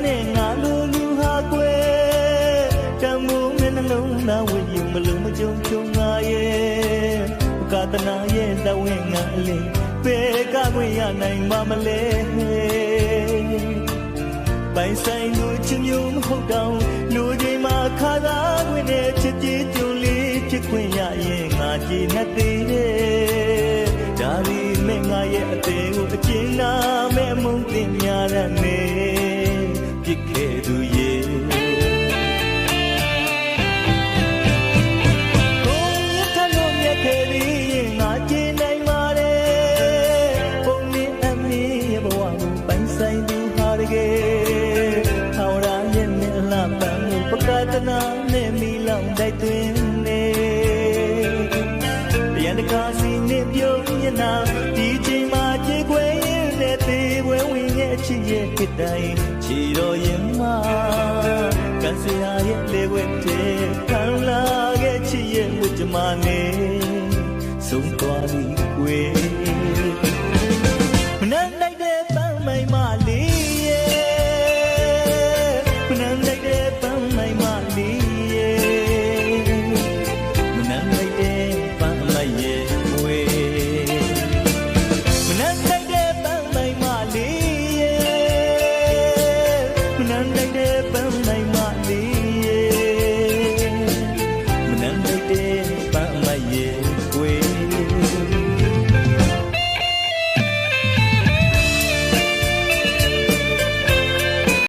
နဲ့ငါလိုလူဟာကွယ်တမှုမင်းနှလုံးသားဝိယူမလုံးမကြုံချုံငါရဲ့ကတနာရဲ့တဝင်းငါအလေးပေကခွင့်ရနိုင်မှာမလဲပိုင်ဆိုင်သူချစ်မျိုးမဟုတ်တော့လူချိန်မှာခါသာခွင့်နဲ့ချစ်ကြည်ကြုံလေးဖြစ်ခွင့်ရရင်ငါကြည်နဲ့သေးတယ်ဒါရီမဲ့ငါရဲ့အသေးကိုအကျဉ်းနာမဲ့မုန်းတင်များရနေပြစ်ခဲ့သူရဲ့တနာနဲ့မီလောင်တိုက်သွင်းနေရန်တကားစီနဲ့ပြုံးညနာဒီချိန်မှာကြည်ခွေရင်နဲ့သေးပွဲဝင်ရဲ့ချစ်ရဲ့ဖြစ်တိုင်းချီတော်ရင်မှာကန်စရာရဲ့လေဝဲတဲ့ခံလာခဲ့ချစ်ရဲ့ဝတ်ကြမှာနေဆုံးသွားပြီ